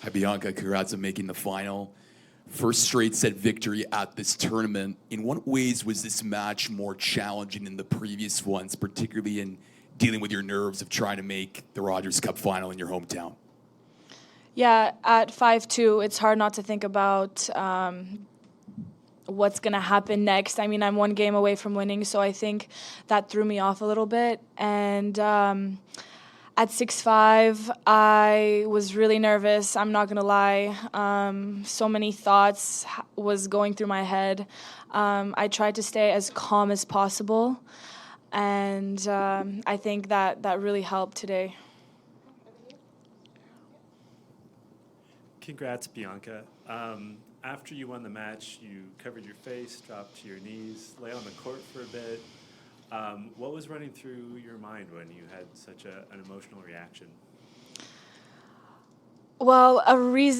Hi, Bianca. Congrats on making the final. First straight set victory at this tournament. In what ways was this match more challenging than the previous ones, particularly in dealing with your nerves of trying to make the Rogers Cup final in your hometown? Yeah, at 5-2, it's hard not to think about what's going to happen next. I mean, I'm one game away from winning, so I think that threw me off a little bit. And at 6-5, I was really nervous. I'm not going to lie. So many thoughts was going through my head. I tried to stay as calm as possible, and I think that really helped today. Congrats, Bianca. After you won the match, you covered your face, dropped to your knees, lay on the court for a bit. What was running through your mind when you had such an emotional reaction? Well,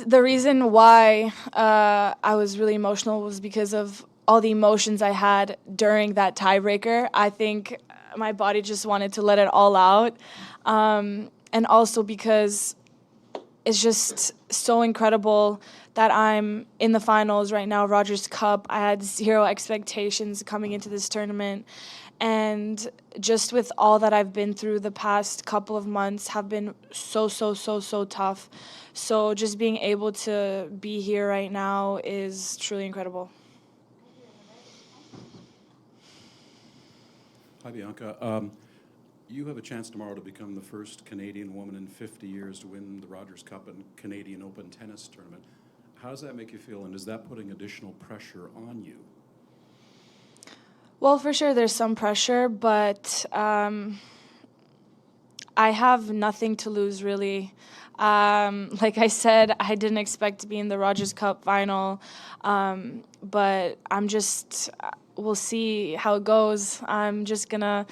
the reason why I was really emotional was because of all the emotions I had during that tiebreaker. I think my body just wanted to let it all out. And also because it's just so incredible that I'm in the finals right now, Rogers Cup. I had zero expectations coming into this tournament. And just with all that I've been through the past couple of months have been so tough. So just being able to be here right now is truly incredible. Hi, Bianca. You have a chance tomorrow to become the first Canadian woman in 50 years to win the Rogers Cup and Canadian Open tennis tournament. How does that make you feel, and is that putting additional pressure on you? Well, for sure there's some pressure, but I have nothing to lose, really. Like I said, I didn't expect to be in the Rogers Cup final, but we'll see how it goes. I'm just going to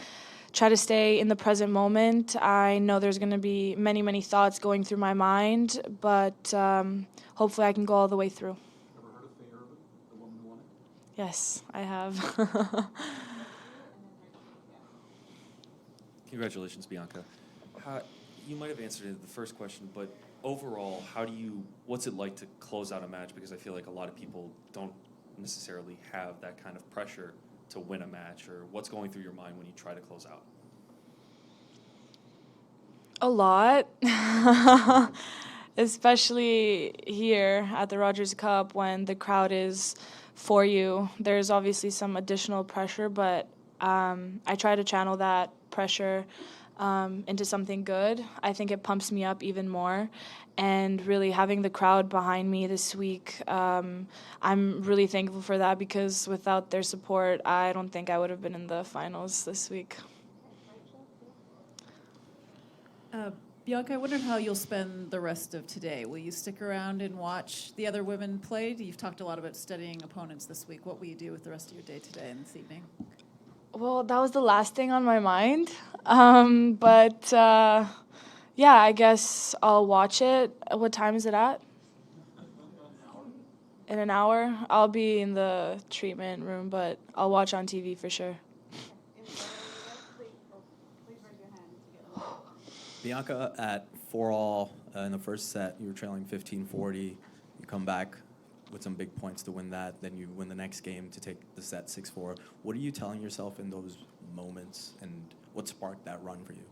try to stay in the present moment. I know there's going to be many thoughts going through my mind, but hopefully I can go all the way through. Ever heard of Faye Urban, the woman who won it? Yes, I have. Congratulations, Bianca. You might have answered the first question, but overall, what's it like to close out a match? Because I feel like a lot of people don't necessarily have that kind of pressure to win a match, or what's going through your mind when you try to close out? A lot, especially here at the Rogers Cup when the crowd is for you. There's obviously some additional pressure, but I try to channel that pressure into something good. I think it pumps me up even more. And really having the crowd behind me this week, I'm really thankful for that, because without their support, I don't think I would have been in the finals this week. Bianca, I wonder how you'll spend the rest of today. Will you stick around and watch the other women play? You've talked a lot about studying opponents this week. What will you do with the rest of your day today and this evening? Well, that was the last thing on my mind. Yeah, I guess I'll watch it. What time is it at? In an hour? I'll be in the treatment room, but I'll watch on TV for sure. Bianca, at 4-all in the first set, you were trailing 15-40. You come back with some big points to win that. Then you win the next game to take the set 6-4. What are you telling yourself in those moments, and what sparked that run for you?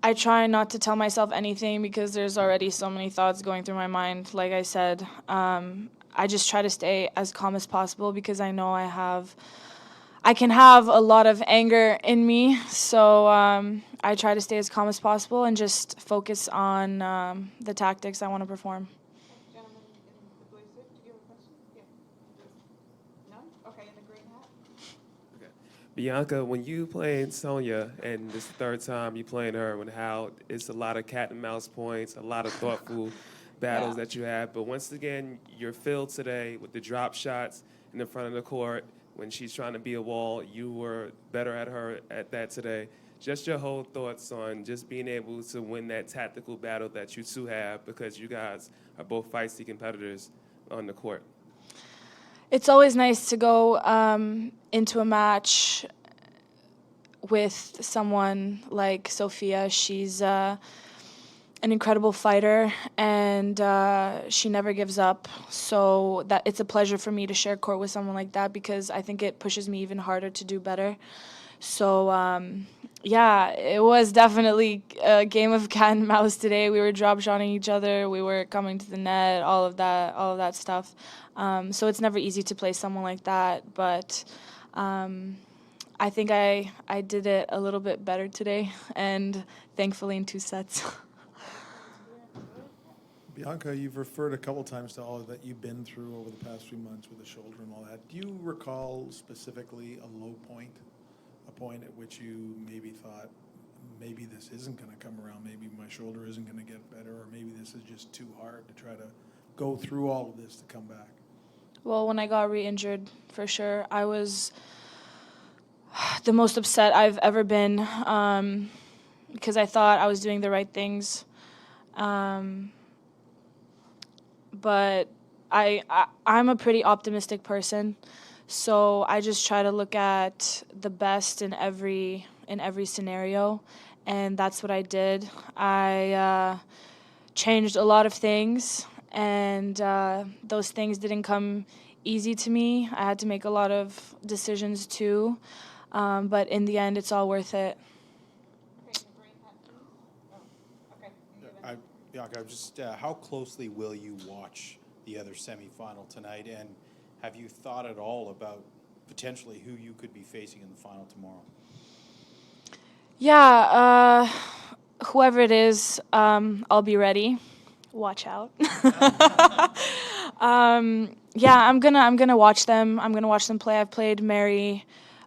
I try not to tell myself anything because there's already so many thoughts going through my mind. Like I said, I just try to stay as calm as possible because I know I can have a lot of anger in me. So I try to stay as calm as possible and just focus on the tactics I want to perform. Gentlemen in the blue suit, do you have a question? Yeah. No? Okay, in the green hat. Okay. Bianca, when you playing Sonia, and this is the third time you playing her, how it's a lot of cat and mouse points, a lot of thoughtful battles that you have. But once again, your field today with the drop shots in the front of the court, when she's trying to be a wall, you were better at her at that today. Just your whole thoughts on just being able to win that tactical battle that you two have, because you guys are both feisty competitors on the court. It's always nice to go into a match with someone like Sophia. She's an incredible fighter, and she never gives up. So that it's a pleasure for me to share court with someone like that because I think it pushes me even harder to do better. So yeah, it was definitely a game of cat and mouse today. We were drop shotting each other, we were coming to the net, all of that stuff. So it's never easy to play someone like that, but I think I did it a little bit better today, and thankfully in 2 sets. Bianca, you've referred a couple times to all that you've been through over the past few months with the shoulder and all that. Do you recall specifically a low point, a point at which you maybe thought, maybe this isn't going to come around, maybe my shoulder isn't going to get better, or maybe this is just too hard to try to go through all of this to come back? Well, when I got re-injured, for sure, I was the most upset I've ever been because I thought I was doing the right things. But I'm a pretty optimistic person, so I just try to look at the best in every scenario, and that's what I did. I changed a lot of things, and those things didn't come easy to me. I had to make a lot of decisions too, but in the end, it's all worth it. Bianca, just how closely will you watch the other semifinal tonight, and have you thought at all about potentially who you could be facing in the final tomorrow? Yeah, whoever it is, I'll be ready. Watch out. Yeah, I'm gonna watch them. I'm gonna watch them play. I've played Mary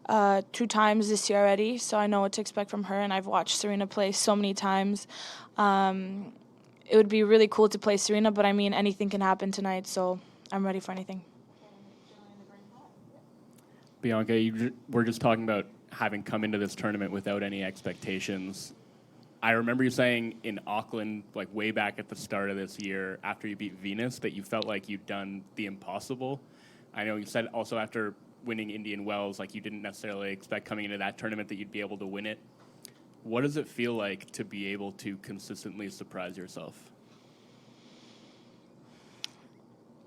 2 times this year already, so I know what to expect from her, and I've watched Serena play so many times. It would be really cool to play Serena, but I mean, anything can happen tonight, so I'm ready for anything. Bianca, you were just talking about having come into this tournament without any expectations. I remember you saying in Auckland, like way back at the start of this year, after you beat Venus, that you felt like you'd done the impossible. I know you said also after winning Indian Wells, like you didn't necessarily expect coming into that tournament that you'd be able to win it. What does it feel like to be able to consistently surprise yourself?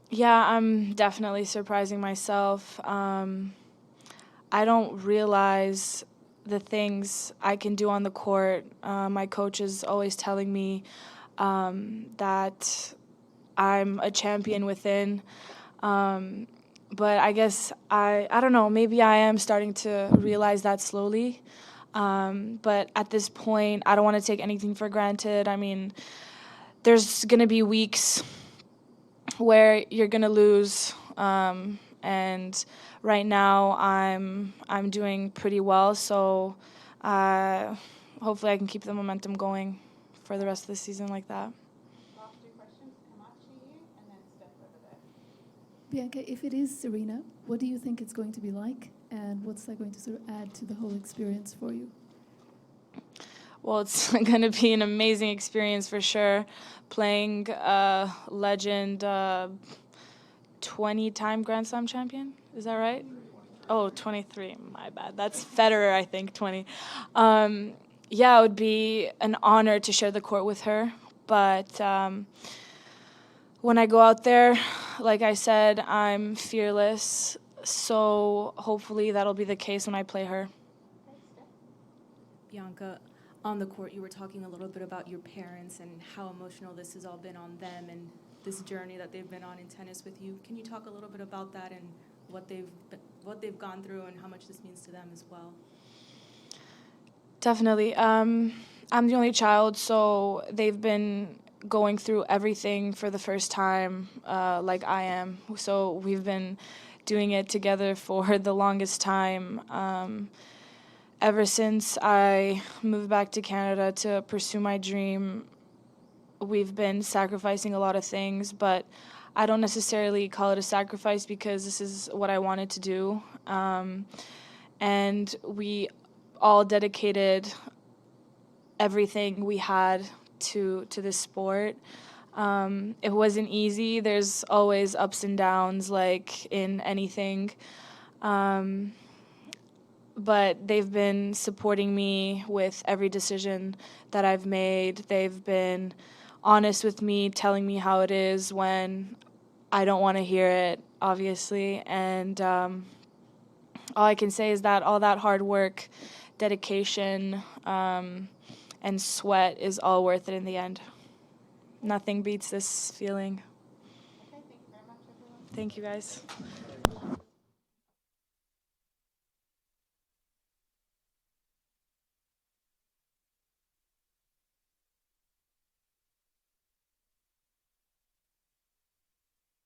Yeah, I'm definitely surprising myself. I don't realize the things I can do on the court. My coach is always telling me that I'm a champion within. But I guess I don't know, maybe I am starting to realize that slowly. But at this point, I don't want to take anything for granted. I mean, there's going to be weeks where you're going to lose. And right now I'm doing pretty well. So hopefully I can keep the momentum going for the rest of the season like that. Last 2 questions, Kamachi, and then Steph over there. Bianca, if it is Serena, what do you think it's going to be like? And what's that going to sort of add to the whole experience for you? Well, it's going to be an amazing experience for sure. Playing legend, 20-time Grand Slam champion. Is that right? Oh, 23. My bad. That's Federer, I think, 20. Yeah, it would be an honor to share the court with her. But when I go out there, like I said, I'm fearless. So hopefully that'll be the case when I play her. Bianca, on the court, you were talking a little bit about your parents and how emotional this has all been on them and this journey that they've been on in tennis with you. Can you talk a little bit about that and what they've gone through and how much this means to them as well? Definitely. I'm the only child, so they've been going through everything for the first time, like I am. So we've been doing it together for the longest time. Ever since I moved back to Canada to pursue my dream, we've been sacrificing a lot of things, but I don't necessarily call it a sacrifice because this is what I wanted to do. And we all dedicated everything we had to this sport. It wasn't easy. There's always ups and downs, like in anything. but they've been supporting me with every decision that I've made. They've been honest with me, telling me how it is when I don't want to hear it, obviously. And all I can say is that all that hard work, dedication, and sweat is all worth it in the end. Nothing beats this feeling. Okay, thank you very much, everyone. Thank you, guys.